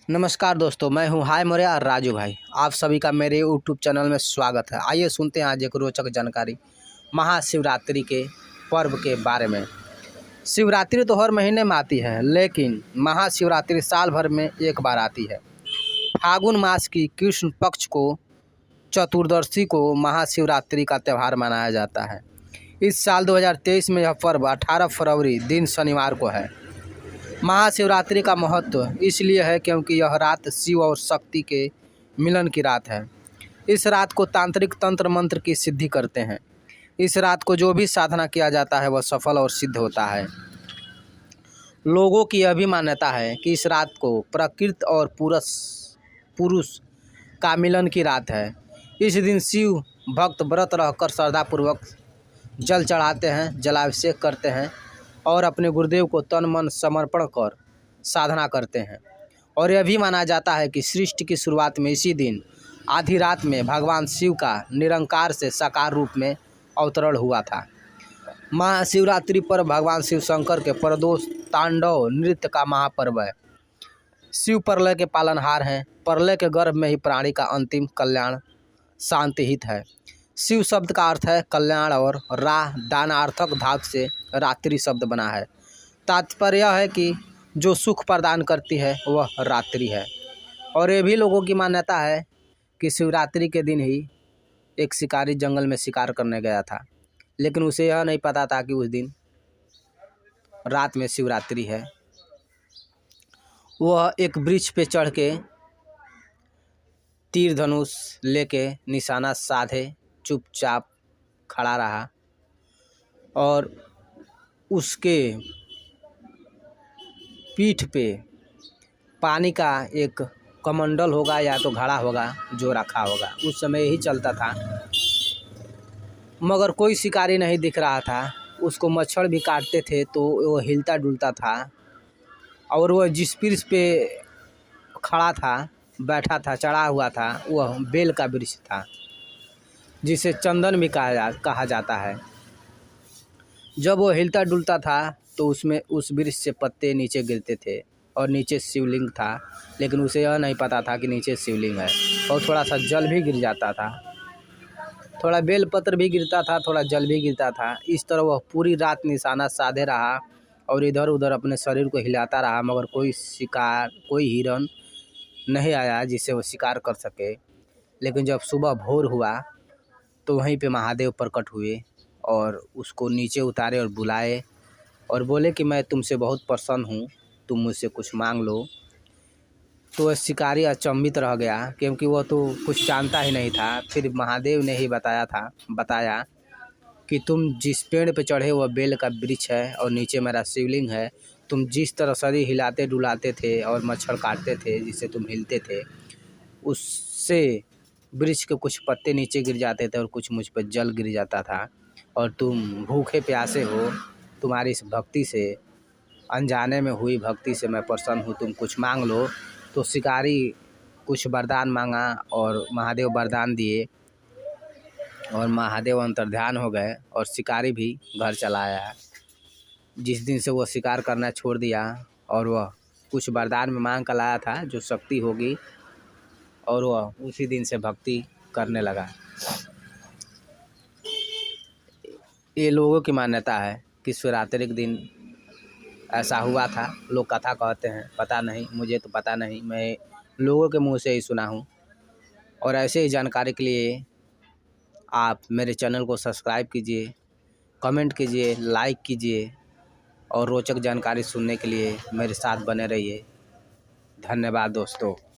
नमस्कार दोस्तों, मैं हूं हाय मौर्य और राजू भाई। आप सभी का मेरे यूट्यूब चैनल में स्वागत है। आइए सुनते हैं आज एक रोचक जानकारी महाशिवरात्रि के पर्व के बारे में। शिवरात्रि तो हर महीने में आती है, लेकिन महाशिवरात्रि साल भर में एक बार आती है। फागुन मास की कृष्ण पक्ष को चतुर्दशी को महाशिवरात्रि का त्यौहार मनाया जाता है। इस साल 2023 में यह पर्व 18 फरवरी दिन शनिवार को है। महाशिवरात्रि का महत्व इसलिए है क्योंकि यह रात शिव और शक्ति के मिलन की रात है। इस रात को तांत्रिक तंत्र मंत्र की सिद्धि करते हैं। इस रात को जो भी साधना किया जाता है वह सफल और सिद्ध होता है। लोगों की यह भी मान्यता है कि इस रात को प्रकृति और पुरुष का मिलन की रात है। इस दिन शिव भक्त व्रत रहकर श्रद्धापूर्वक जल चढ़ाते हैं, जलाभिषेक करते हैं और अपने गुरुदेव को तन मन समर्पण कर साधना करते हैं। और यह भी माना जाता है कि सृष्टि की शुरुआत में इसी दिन आधी रात में भगवान शिव का निरंकार से साकार रूप में अवतरण हुआ था। महाशिवरात्रि पर भगवान शिव शंकर के प्रदोष तांडव नृत्य का महापर्व है। शिव प्रलय के पालनहार हैं। प्रलय के गर्भ में ही प्राणी का अंतिम कल्याण शांतिहित है। शिव शब्द का अर्थ है कल्याण और दानार्थक धातु से रात्रि शब्द बना है। तात्पर्य यह है कि जो सुख प्रदान करती है वह रात्रि है। और ये भी लोगों की मान्यता है कि शिवरात्रि के दिन ही एक शिकारी जंगल में शिकार करने गया था, लेकिन उसे यह नहीं पता था कि उस दिन रात में शिवरात्रि है। वह एक वृक्ष पे चढ़ के तीर धनुष लेके निशाना साधे चुपचाप खड़ा रहा और उसके पीठ पे पानी का एक कमंडल होगा या तो घड़ा होगा जो रखा होगा। उस समय यही चलता था, मगर कोई शिकारी नहीं दिख रहा था। उसको मच्छर भी काटते थे तो वो हिलता डुलता था। और वह जिस वृक्ष पे खड़ा था, बैठा था, चढ़ा हुआ था, वह बेल का वृक्ष था जिसे चंदन भी कहा जाता है। जब वो हिलता डुलता था तो उसमें उस वृक्ष से पत्ते नीचे गिरते थे और नीचे शिवलिंग था, लेकिन उसे यह नहीं पता था कि नीचे शिवलिंग है। और थोड़ा सा जल भी गिर जाता था, थोड़ा बेलपत्र भी गिरता था, थोड़ा जल भी गिरता था। इस तरह वह पूरी रात निशाना साधे रहा और इधर उधर अपने शरीर को हिलाता रहा, मगर कोई हिरन नहीं आया जिसे वो शिकार कर सके। लेकिन जब सुबह भोर हुआ तो वहीं पे महादेव प्रकट हुए और उसको नीचे उतारे और बुलाए और बोले कि मैं तुमसे बहुत प्रसन्न हूँ, तुम मुझसे कुछ मांग लो। तो वह शिकारी अचंभित रह गया क्योंकि वह तो कुछ जानता ही नहीं था। फिर महादेव ने ही बताया कि तुम जिस पेड़ पे चढ़े वह बेल का वृक्ष है और नीचे मेरा शिवलिंग है। तुम जिस तरह शरीर हिलाते डुलाते थे और मच्छर काटते थे जिससे तुम हिलते थे, उससे वृक्ष के कुछ पत्ते नीचे गिर जाते थे और कुछ मुझ पर जल गिर जाता था। और तुम भूखे प्यासे हो, तुम्हारी इस भक्ति से, अनजाने में हुई भक्ति से मैं प्रसन्न हूँ, तुम कुछ मांग लो। तो शिकारी कुछ वरदान मांगा और महादेव वरदान दिए और महादेव अंतर्ध्यान हो गए और शिकारी भी घर चला आया। जिस दिन से वह शिकार करना छोड़ दिया और वह कुछ वरदान में मांग कर लाया था जो शक्ति होगी, और वह उसी दिन से भक्ति करने लगा। ये लोगों की मान्यता है कि शिवरात्रि के दिन ऐसा हुआ था। लोग कथा कहते हैं, पता नहीं, मुझे तो पता नहीं, मैं लोगों के मुंह से ही सुना हूँ। और ऐसे ही जानकारी के लिए आप मेरे चैनल को सब्सक्राइब कीजिए, कमेंट कीजिए, लाइक कीजिए और रोचक जानकारी सुनने के लिए मेरे साथ बने रहिए। धन्यवाद दोस्तों।